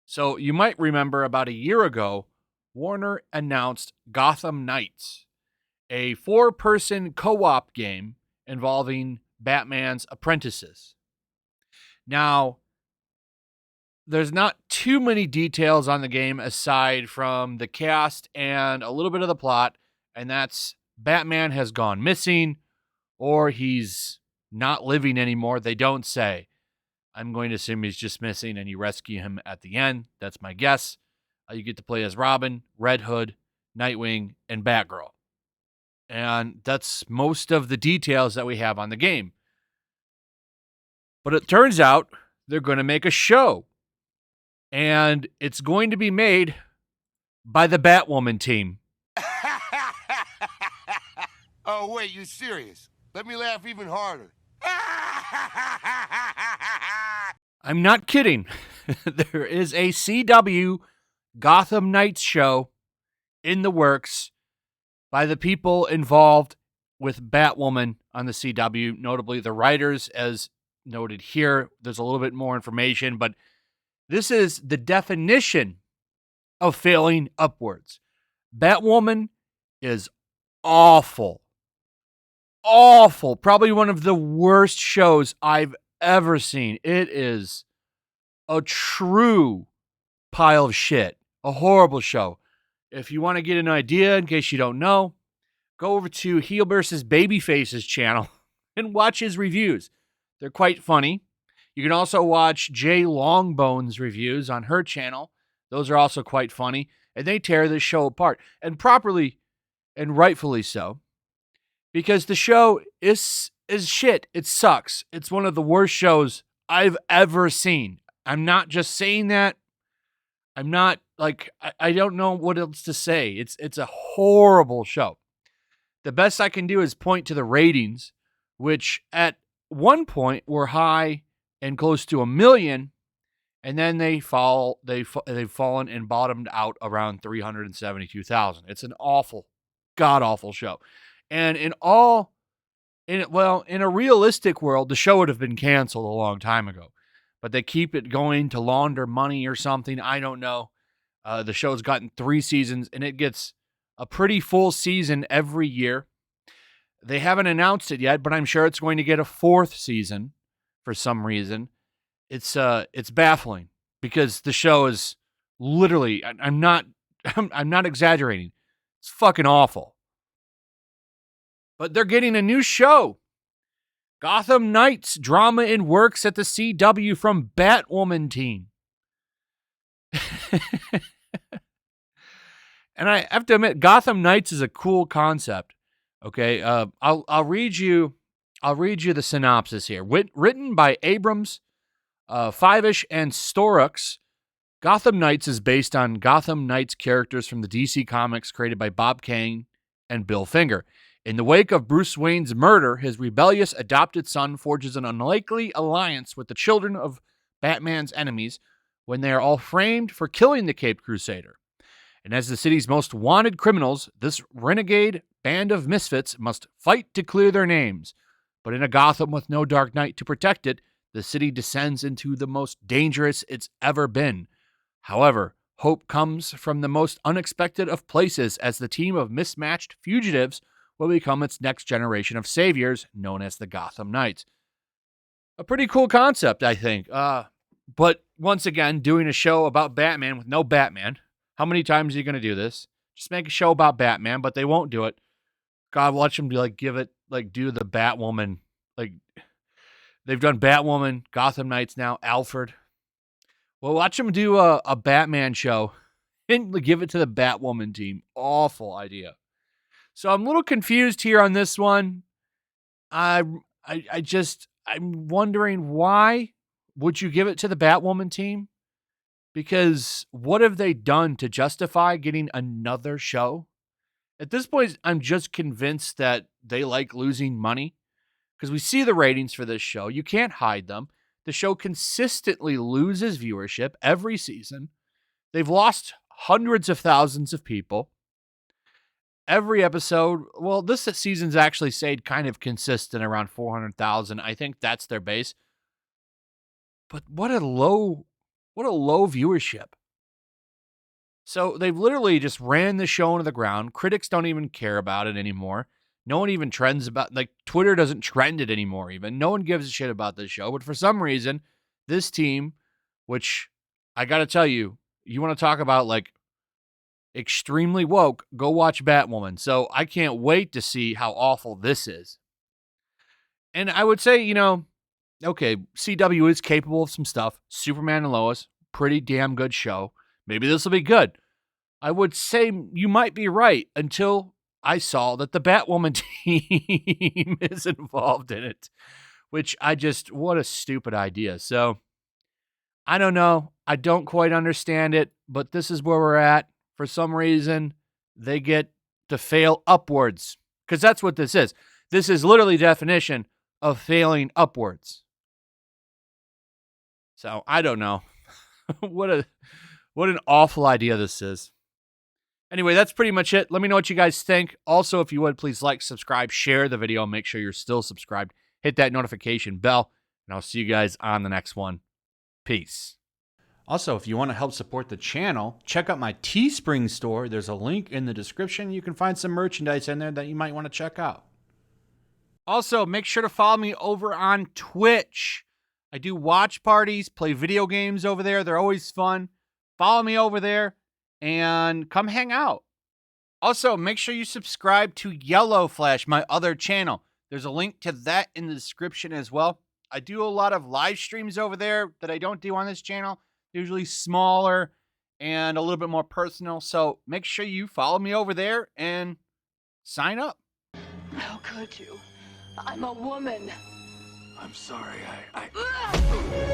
So you might remember about a year ago, Warner announced Gotham Knights, a 4-person co-op game involving Batman's apprentices. Now, there's not too many details on the game aside from the cast and a little bit of the plot, and that's Batman has gone missing or he's not living anymore. They don't say. I'm going to assume he's just missing and you rescue him at the end. That's my guess. You get to play as Robin, Red Hood, Nightwing, and Batgirl. And that's most of the details that we have on the game. But it turns out they're going to make a show. And it's going to be made by the Batwoman team. Oh, wait, you serious? Let me laugh even harder. I'm not kidding. There is a CW Gotham Knights show in the works by the people involved with Batwoman on the CW, notably the writers, as noted here. There's a little bit more information, but this is the definition of failing upwards. Batwoman is awful. Awful. Probably one of the worst shows I've ever seen. It is a true pile of shit. A horrible show. If you want to get an idea, in case you don't know, go over to Heel vs. Babyface's channel and watch his reviews. They're quite funny. You can also watch Jay Longbone's reviews on her channel. Those are also quite funny. And they tear this show apart. And properly and rightfully so. Because the show is shit. It sucks. It's one of the worst shows I've ever seen. I'm not just saying that. I'm not like, I don't know what else to say. It's a horrible show. The best I can do is point to the ratings, which at one point were high and close to 1 million, and then they've fallen and bottomed out around 372,000. It's an awful, god-awful show. And in a realistic world, the show would have been canceled a long time ago. But they keep it going to launder money or something. I don't know. The show's gotten 3 seasons, and it gets a pretty full season every year. They haven't announced it yet, but I'm sure it's going to get a 4th season for some reason. It's baffling because the show is literally, I'm not exaggerating. It's fucking awful. But they're getting a new show. Gotham Knights drama in works at the CW from Batwoman team. And I have to admit, Gotham Knights is a cool concept. Okay, I'll read you the synopsis here. Written by Abrams, Fivish, and Storux, Gotham Knights is based on Gotham Knights characters from the DC Comics created by Bob Kane and Bill Finger. In the wake of Bruce Wayne's murder, his rebellious adopted son forges an unlikely alliance with the children of Batman's enemies when they are all framed for killing the Caped Crusader. And as the city's most wanted criminals, this renegade band of misfits must fight to clear their names. But in a Gotham with no Dark Knight to protect it, the city descends into the most dangerous it's ever been. However, hope comes from the most unexpected of places as the team of mismatched fugitives will become its next generation of saviors, known as the Gotham Knights. A pretty cool concept, I think. But once again, doing a show about Batman with no Batman. How many times are you going to do this? Just make a show about Batman, but they won't do it. God, watch them do the Batwoman. Like, they've done Batwoman, Gotham Knights now, Alfred. Well, watch them do a Batman show and give it to the Batwoman team. Awful idea. So I'm a little confused here on this one. I'm wondering, why would you give it to the Batwoman team? Because what have they done to justify getting another show? At this point, I'm just convinced that they like losing money because we see the ratings for this show. You can't hide them. The show consistently loses viewership every season. They've lost hundreds of thousands of people. every episode, well, this season's actually stayed kind of consistent around 400,000. I think that's their base. But what a low viewership. So they've literally just ran the show into the ground. Critics don't even care about it anymore. No one even trends about, like, Twitter doesn't trend it anymore even. No one gives a shit about this show. But for some reason, this team, which I got to tell you, you want to talk about, like, extremely woke, go watch Batwoman. So I can't wait to see how awful this is. And I would say, okay, CW is capable of some stuff. Superman and Lois, pretty damn good show. Maybe this will be good. I would say you might be right until I saw that the Batwoman team is involved in it, which what a stupid idea. So I don't know. I don't quite understand it, but this is where we're at. For some reason, they get to fail upwards because that's what this is. This is literally definition of failing upwards. So I don't know. What an awful idea this is. Anyway, that's pretty much it. Let me know what you guys think. Also, if you would, please like, subscribe, share the video. Make sure you're still subscribed. Hit that notification bell, and I'll see you guys on the next one. Peace. Also, if you want to help support the channel, check out my Teespring store. There's a link in the description. You can find some merchandise in there that you might want to check out. Also, make sure to follow me over on Twitch. I do watch parties, play video games over there. They're always fun. Follow me over there and come hang out. Also, make sure you subscribe to YellowFlash, my other channel. There's a link to that in the description as well. I do a lot of live streams over there that I don't do on this channel. Usually smaller and a little bit more personal. So make sure you follow me over there and sign up. How could you? I'm a woman. I'm sorry, I...